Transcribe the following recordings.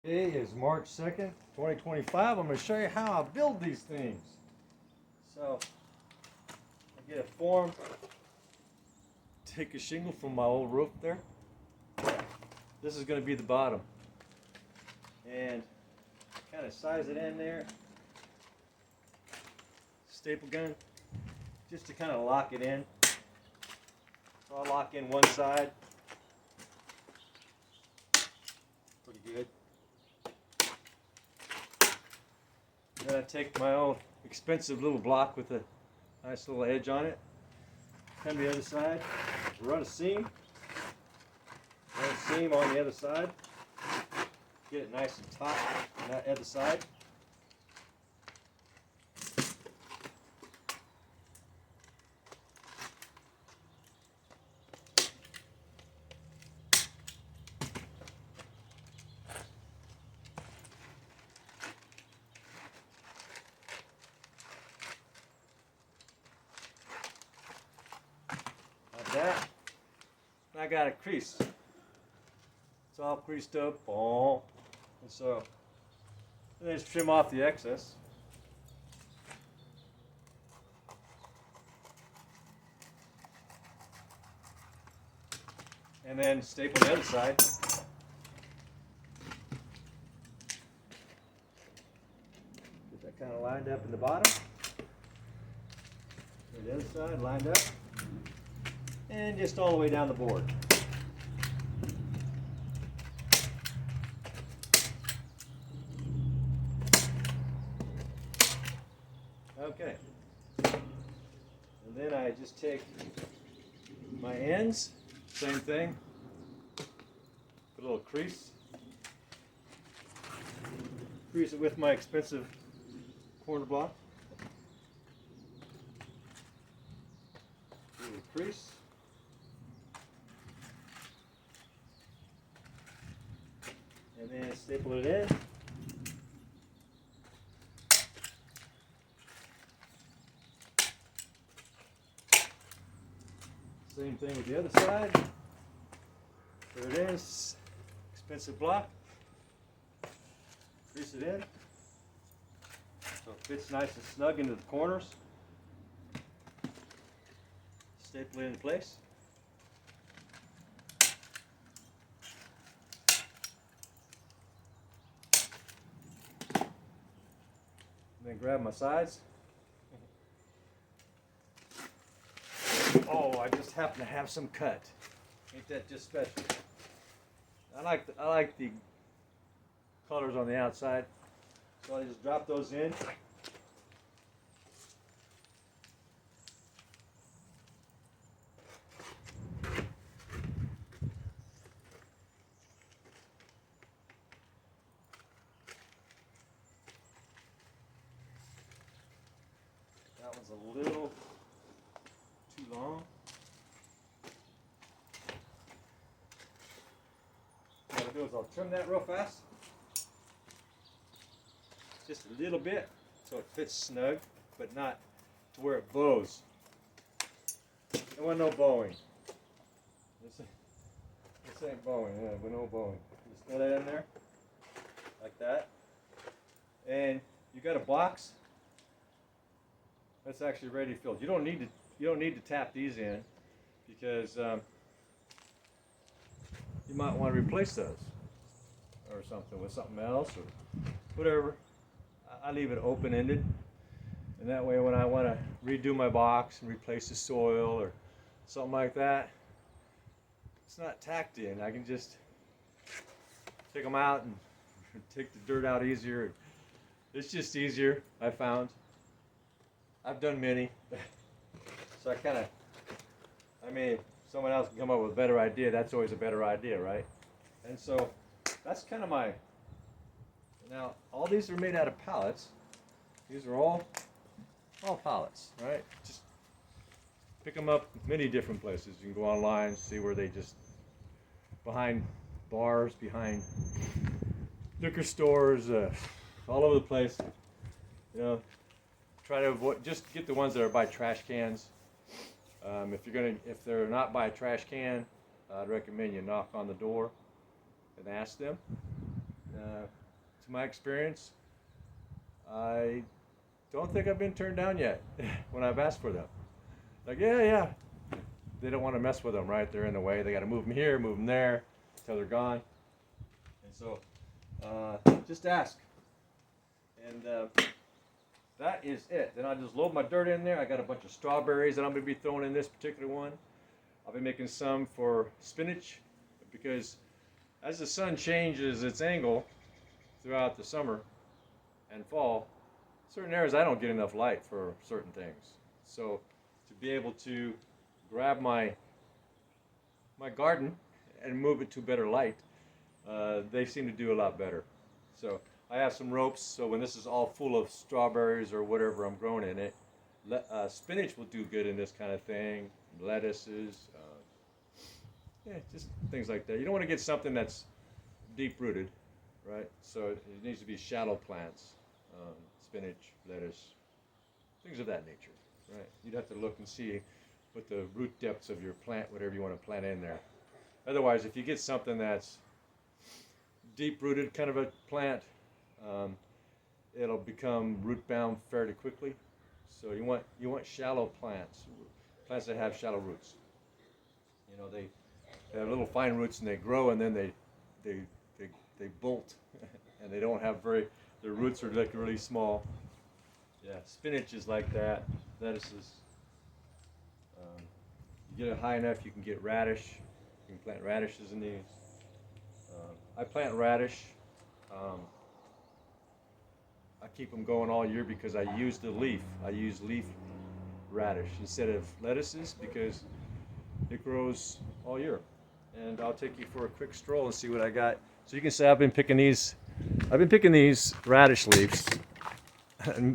Today is March 2nd, 2025. I'm going to show you how I build these things. So, I get a form, take a shingle from my old roof there. This is going to be the bottom. And kind of size it in there. Staple gun, just to kind of lock it in. So I'll lock in one side. Pretty good. Then I take my old expensive little block with a nice little edge on it. Come to the other side, run a seam. Run a seam on the other side. Get it nice and taut on that other side. That, I got a crease. It's all creased up, and so then just trim off the excess. And then staple the other side. Get that kind of lined up in the bottom. Get the other side lined up. And just all the way down the board. Okay. And then I just take my ends, same thing, put a little crease. Crease it with my expensive corner block. A little crease. And then staple it in. Same thing with the other side. There it is. Expensive block. Crease it in. So it fits nice and snug into the corners. Staple it in place. Then grab my sides. Oh, I just happen to have some cut. Ain't that just special? I like the colors on the outside, so I just drop those in. That one's a little too long. What I'll do is I'll trim that real fast. Just a little bit so it fits snug, but not to where it bows. There was no bowing. This ain't bowing, yeah, but no bowing. Just throw that in there, like that. And you got a box that's actually ready filled. You don't need to tap these in because you might want to replace those or something with something else or whatever. I leave it open-ended, and that way when I want to redo my box and replace the soil or something like that, it's not tacked in. I can just take them out and take the dirt out easier. It's just easier, I found. I've done many, so I mean, if someone else can come up with a better idea, that's always a better idea, right? And so, that's kind of my, now, all these are made out of pallets. These are all pallets, right? Just pick them up many different places. You can go online, see where they just, behind bars, behind liquor stores, all over the place, you know. Try to avoid, just get the ones that are by trash cans. If they're not by a trash can, I'd recommend you knock on the door and ask them. to my experience, I don't think I've been turned down yet when I've asked for them. Like, yeah. They don't want to mess with them, right? They're in the way. They got to move them here, move them there, until they're gone. And so, just ask. And that is it. Then I just load my dirt in there. I got a bunch of strawberries that I'm going to be throwing in this particular one. I'll be making some for spinach, because as the sun changes its angle throughout the summer and fall, certain areas I don't get enough light for certain things. So to be able to grab my garden and move it to better light, they seem to do a lot better. So I have some ropes, so when this is all full of strawberries or whatever I'm growing in it, spinach will do good in this kind of thing, lettuces, just things like that. You don't want to get something that's deep rooted, right? So it needs to be shallow plants, spinach, lettuce, things of that nature, right? You'd have to look and see what the root depths of your plant, whatever you want to plant in there. Otherwise, if you get something that's deep rooted kind of a plant, it'll become root bound fairly quickly. So you want shallow plants that have shallow roots. You know, they have little fine roots and they grow, and then they bolt and they don't have their roots are like really small. Yeah, spinach is like that. Lettuces. You get it high enough, you can get radish. You can plant radishes in these. I plant radish. I keep them going all year because I use the leaf. I use leaf radish instead of lettuces because it grows all year. And I'll take you for a quick stroll and see what I got. So you can see I've been picking these radish leaves.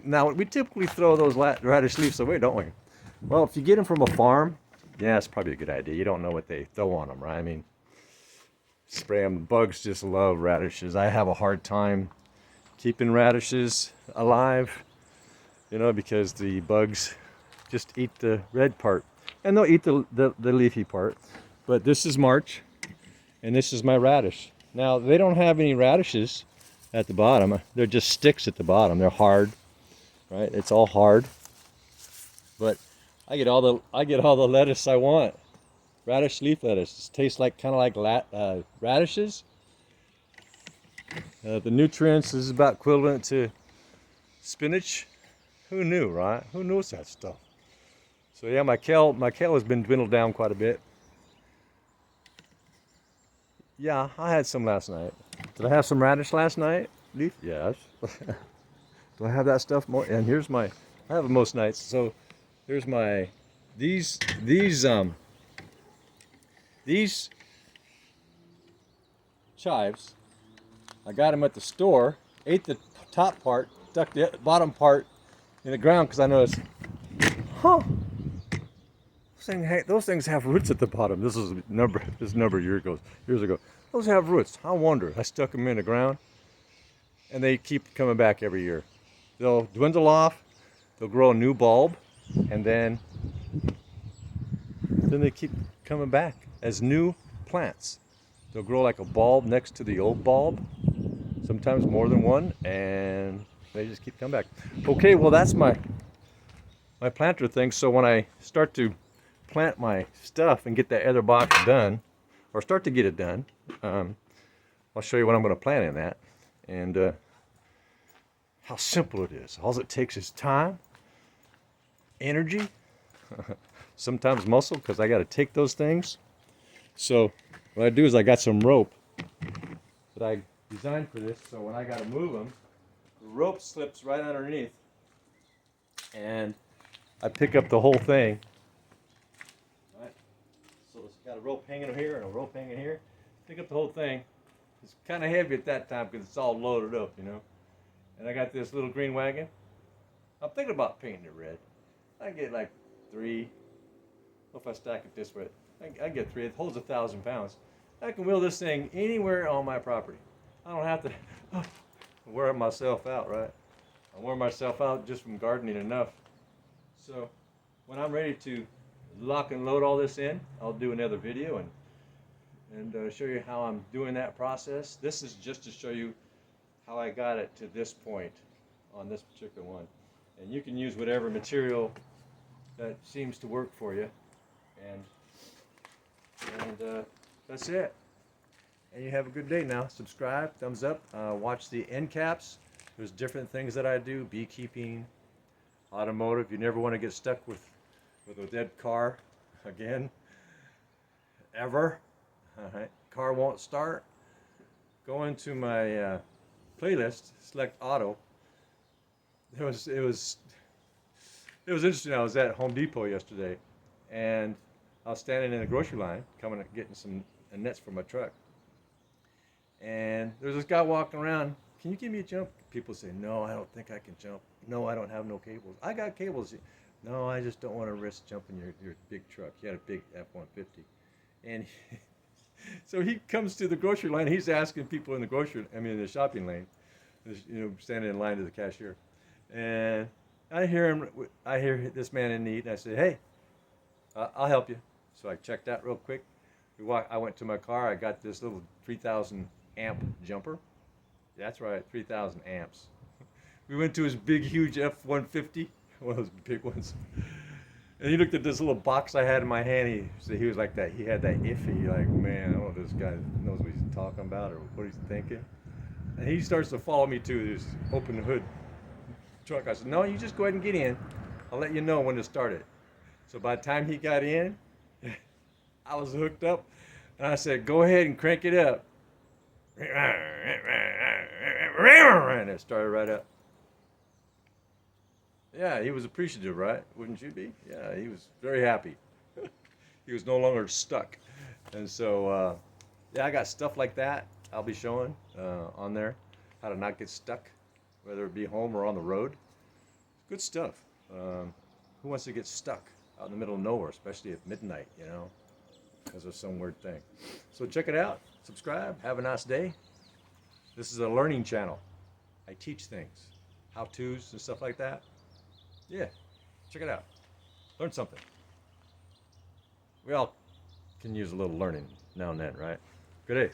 Now we typically throw those radish leaves away, don't we? Well, if you get them from a farm, yeah, it's probably a good idea. You don't know what they throw on them, right? I mean, spray them. Bugs just love radishes. I have a hard time keeping radishes alive, you know, because the bugs just eat the red part, and they'll eat the leafy part. But this is March, and this is my radish. Now they don't have any radishes at the bottom. They're just sticks at the bottom. They're hard, right? It's all hard. But I get all the lettuce I want. Radish leaf lettuce. It tastes like kind of like radishes. The nutrients is about equivalent to spinach. Who knew, right? Who knows that stuff? So yeah, my kale has been dwindled down quite a bit. Yeah, I had some last night. Did I have some radish last night? Leaf? Yes. Do I have that stuff more? And here's I have it most nights. So here's these chives. I got them at the store. Ate the top part, stuck the bottom part in the ground because I noticed, those things have roots at the bottom. This is a number of years ago. Those have roots. I wonder. I stuck them in the ground, and they keep coming back every year. They'll dwindle off. They'll grow a new bulb, and then they keep coming back as new plants. They'll grow like a bulb next to the old bulb, sometimes more than one, and they just keep coming back. Okay, well that's my planter thing. So when I start to plant my stuff and get that other box done, or start to get it done, I'll show you what I'm going to plant in that, and how simple it is. All it takes is time, energy, sometimes muscle, because I got to take those things. So what I do is I got some rope that I designed for this, so when I got to move them, the rope slips right underneath, and I pick up the whole thing. Right? So it's got a rope hanging here and a rope hanging here. Pick up the whole thing. It's kind of heavy at that time because it's all loaded up, you know. And I got this little green wagon. I'm thinking about painting it red. I get like 3. If I stack it this way, I get 3. It holds 1,000 pounds. I can wheel this thing anywhere on my property. I don't have to wear myself out, right? I wear myself out just from gardening enough. So when I'm ready to lock and load all this in, I'll do another video and show you how I'm doing that process. This is just to show you how I got it to this point on this particular one. And you can use whatever material that seems to work for you. And that's it. And you have a good day now. Subscribe, thumbs up, watch the end caps. There's different things that I do, beekeeping, automotive. You never want to get stuck with a dead car again, ever. All right. Car won't start. Go into my playlist, select auto. It was interesting. I was at Home Depot yesterday, and I was standing in the grocery line, coming and getting some nets for my truck. And there's this guy walking around. Can you give me a jump? People say, no, I don't think I can jump. No, I don't have no cables. I got cables. No, I just don't want to risk jumping your big truck. He had a big F-150. And so he comes to the grocery line. He's asking people in the shopping lane, standing in line to the cashier. And I hear this man in need. And I said, hey, I'll help you. So I checked out real quick. I went to my car. I got this little 3,000 amp jumper. That's right, 3,000 amps. We went to his big, huge F-150, one of those big ones. And he looked at this little box I had in my hand. He was like that. He had that iffy, like, man, I don't know if this guy knows what he's talking about or what he's thinking. And he starts to follow me to this open hood truck. I said, no, you just go ahead and get in. I'll let you know when to start it. So by the time he got in, I was hooked up. And I said, go ahead and crank it up. And it started right up. Yeah, he was appreciative, right? Wouldn't you be? Yeah, he was very happy. He was no longer stuck. And so, yeah, I got stuff like that I'll be showing on there. How to not get stuck, whether it be home or on the road. Good stuff. Who wants to get stuck out in the middle of nowhere, especially at midnight, because of some weird thing. So check it out. Subscribe. Have a nice day. This is a learning channel. I teach things, how-tos and stuff like that. Yeah, check it out. Learn something. We all can use a little learning now and then, right? Good day.